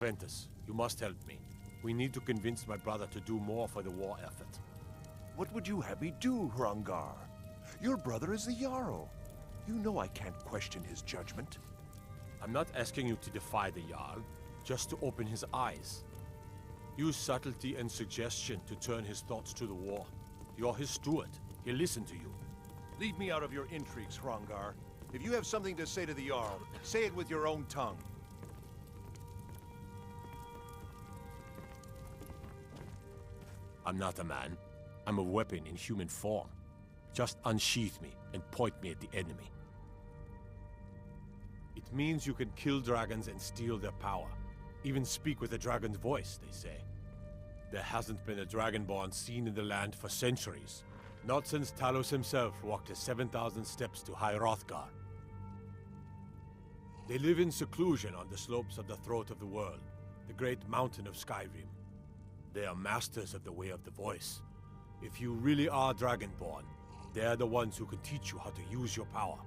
Ventus, you must help me. We need to convince my brother to do more for the war effort. What would you have me do, Hrongar? Your brother is the Jarl. You know I can't question his judgment. I'm not asking you to defy the Jarl, just to open his eyes. Use subtlety and suggestion to turn his thoughts to the war. You're his steward. He'll listen to you. Leave me out of your intrigues, Hrongar. If you have something to say to the Jarl, say it with your own tongue. I'm not a man. I'm a weapon in human form. Just unsheath me and point me at the enemy. It means you can kill dragons and steal their power. Even speak with a dragon's voice, they say. There hasn't been a dragonborn seen in the land for centuries. Not since Talos himself walked his 7,000 steps to High Hrothgar. They live in seclusion on the slopes of the Throat of the World, the great mountain of Skyrim. They are masters of the Way of the Voice. If you really are Dragonborn, they're the ones who can teach you how to use your power.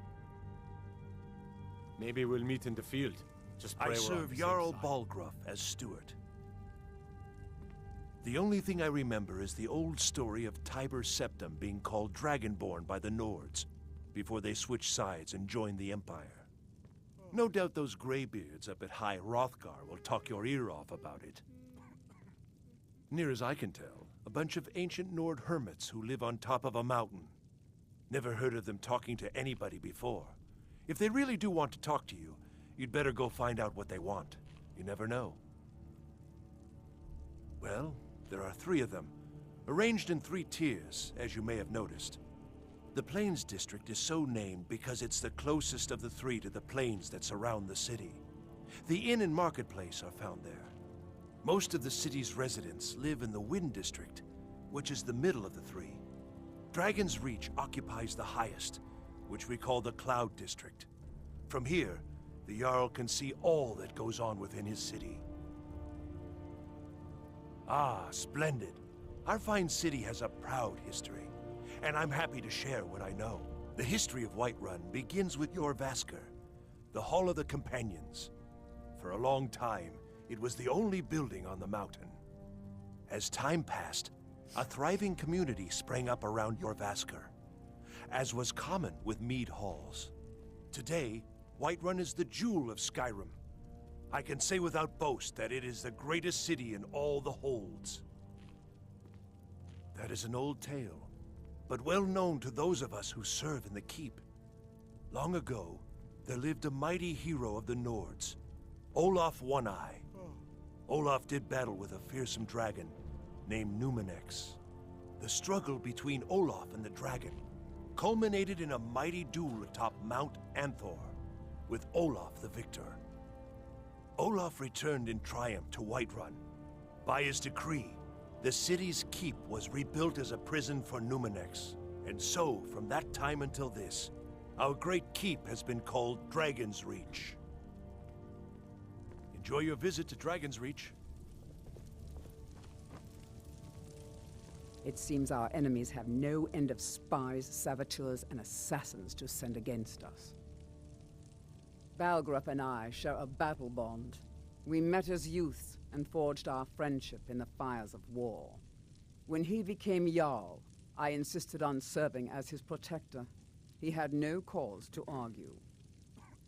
Maybe we'll meet in the field. Just pray I we're on serve the Jarl same side. Balgruuf as steward. The only thing I remember is the old story of Tiber Septim being called Dragonborn by the Nords, before they switched sides and joined the Empire. No doubt those graybeards up at High Hrothgar will talk your ear off about it. Near as I can tell, a bunch of ancient Nord hermits who live on top of a mountain. Never heard of them talking to anybody before. If they really do want to talk to you, you'd better go find out what they want. You never know. Well, there are 3 of them, arranged in 3 tiers, as you may have noticed. The Plains District is so named because it's the closest of the 3 to the plains that surround the city. The inn and marketplace are found there. Most of the city's residents live in the Wind District, which is the middle of the 3. Dragon's Reach occupies the highest, which we call the Cloud District. From here, the Jarl can see all that goes on within his city. Ah, splendid. Our fine city has a proud history, and I'm happy to share what I know. The history of Whiterun begins with Jorrvaskr, the Hall of the Companions. For a long time, it was the only building on the mountain. As time passed, a thriving community sprang up around Jorrvaskr, as was common with mead halls. Today, Whiterun is the jewel of Skyrim. I can say without boast that it is the greatest city in all the Holds. That is an old tale, but well known to those of us who serve in the Keep. Long ago, there lived a mighty hero of the Nords, Olaf One-Eye. Olaf did battle with a fearsome dragon named Numenex. The struggle between Olaf and the dragon culminated in a mighty duel atop Mount Anthor, with Olaf the victor. Olaf returned in triumph to Whiterun. By his decree, the city's keep was rebuilt as a prison for Numenex. And so, from that time until this, our great keep has been called Dragon's Reach. Enjoy your visit to Dragon's Reach. It seems our enemies have no end of spies, saboteurs, and assassins to send against us. Balgruuf and I share a battle bond. We met as youths and forged our friendship in the fires of war. When he became Jarl, I insisted on serving as his protector. He had no cause to argue.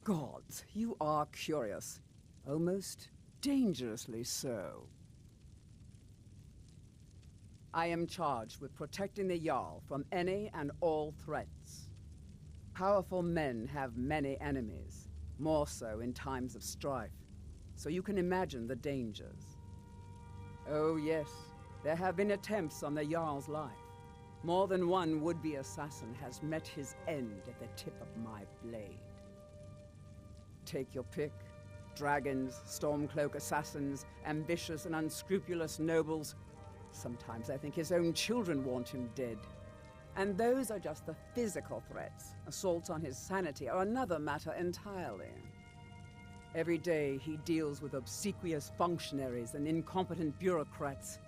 Gods, you are curious. Almost dangerously so. I am charged with protecting the Jarl from any and all threats. Powerful men have many enemies, more so in times of strife, so you can imagine the dangers. Oh yes, there have been attempts on the Jarl's life. More than one would-be assassin has met his end at the tip of my blade. Take your pick. Dragons, Stormcloak assassins, ambitious and unscrupulous nobles. Sometimes I think his own children want him dead. And those are just the physical threats. Assaults on his sanity are another matter entirely. Every day he deals with obsequious functionaries and incompetent bureaucrats.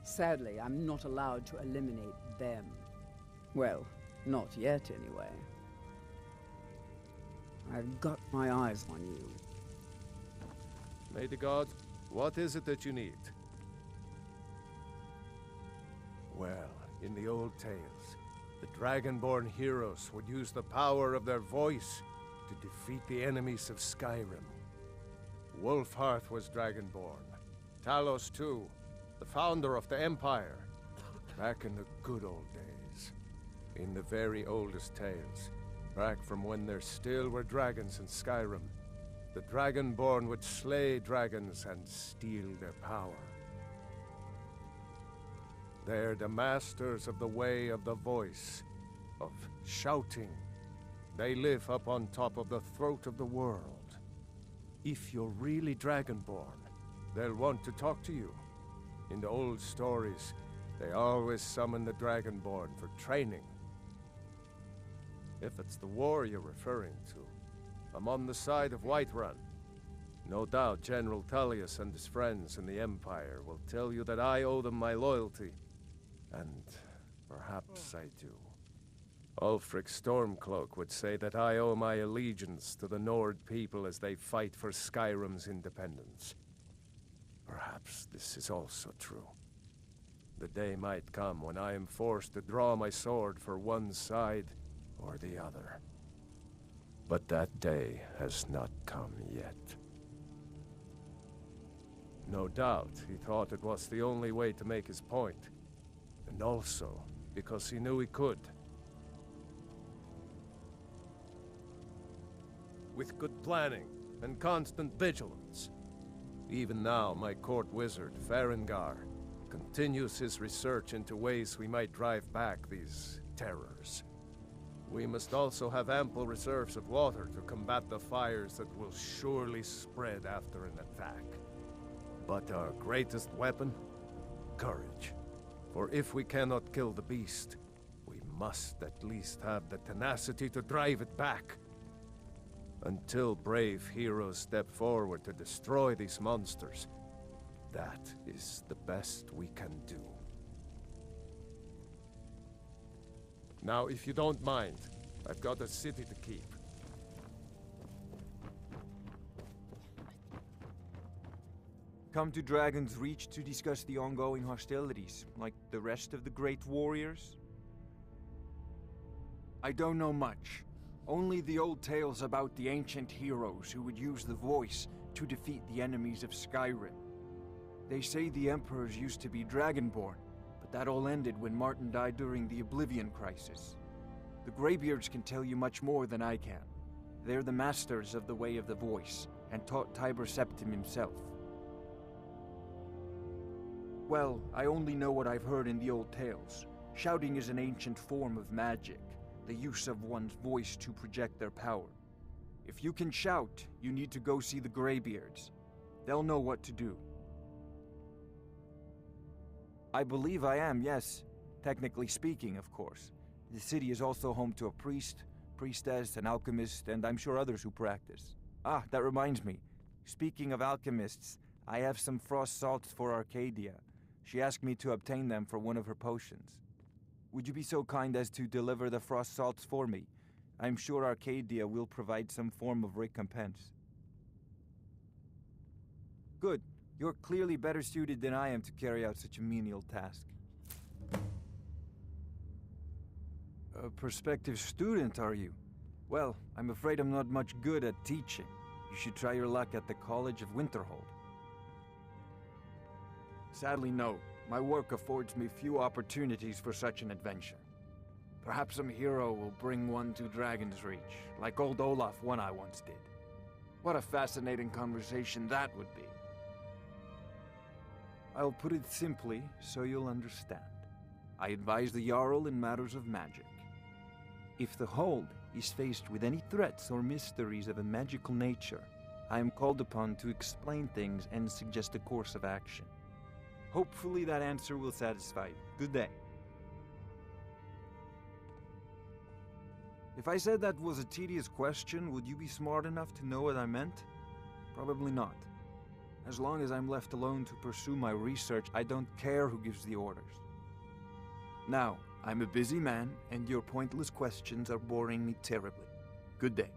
Sadly, I'm not allowed to eliminate them. Well, not yet anyway. I've got my eyes on you. May the gods What is it that you need? Well, in the old tales, the Dragonborn heroes would use the power of their voice to defeat the enemies of Skyrim. Wolfhearth was Dragonborn. Talos too, the founder of the Empire. Back in the good old days. In the very oldest tales, back from when there still were dragons in Skyrim, the Dragonborn would slay dragons and steal their power. They're the masters of the way of the voice, of shouting. They live up on top of the throat of the world. If you're really Dragonborn, they'll want to talk to you. In the old stories, they always summon the Dragonborn for training. If it's the war you're referring to, I'm on the side of Whiterun. No doubt General Tullius and his friends in the Empire will tell you that I owe them my loyalty. And perhaps I do. Ulfric Stormcloak would say that I owe my allegiance to the Nord people as they fight for Skyrim's independence. Perhaps this is also true. The day might come when I am forced to draw my sword for one side or the other. But that day has not come yet. No doubt he thought it was the only way to make his point. And also because he knew he could. With good planning and constant vigilance. Even now, my court wizard, Farengar, continues his research into ways we might drive back these terrors. We must also have ample reserves of water to combat the fires that will surely spread after an attack. But our greatest weapon? Courage. For if we cannot kill the beast, we must at least have the tenacity to drive it back. Until brave heroes step forward to destroy these monsters, that is the best we can do. Now, if you don't mind, I've got a city to keep. Come to Dragon's Reach to discuss the ongoing hostilities, like the rest of the great warriors? I don't know much. Only the old tales about the ancient heroes who would use the voice to defeat the enemies of Skyrim. They say the emperors used to be Dragonborn, but that all ended when Martin died during the Oblivion Crisis. The Greybeards can tell you much more than I can. They're the masters of the way of the voice, and taught Tiber Septim himself. Well, I only know what I've heard in the old tales. Shouting is an ancient form of magic, the use of one's voice to project their power. If you can shout, you need to go see the Greybeards. They'll know what to do. I believe I am, yes. Technically speaking, of course. The city is also home to a priest, priestess, an alchemist, and I'm sure others who practice. Ah, that reminds me. Speaking of alchemists, I have some frost salts for Arcadia. She asked me to obtain them for one of her potions. Would you be so kind as to deliver the frost salts for me? I'm sure Arcadia will provide some form of recompense. Good. You're clearly better suited than I am to carry out such a menial task. A prospective student, are you? Well, I'm afraid I'm not much good at teaching. You should try your luck at the College of Winterhold. Sadly, no. My work affords me few opportunities for such an adventure. Perhaps some hero will bring one to Dragon's Reach, like old Olaf One-Eye once did. What a fascinating conversation that would be. I'll put it simply so you'll understand. I advise the Jarl in matters of magic. If the Hold is faced with any threats or mysteries of a magical nature, I am called upon to explain things and suggest a course of action. Hopefully that answer will satisfy you. Good day. If I said that was a tedious question, would you be smart enough to know what I meant? Probably not. As long as I'm left alone to pursue my research, I don't care who gives the orders. Now, I'm a busy man, and your pointless questions are boring me terribly. Good day.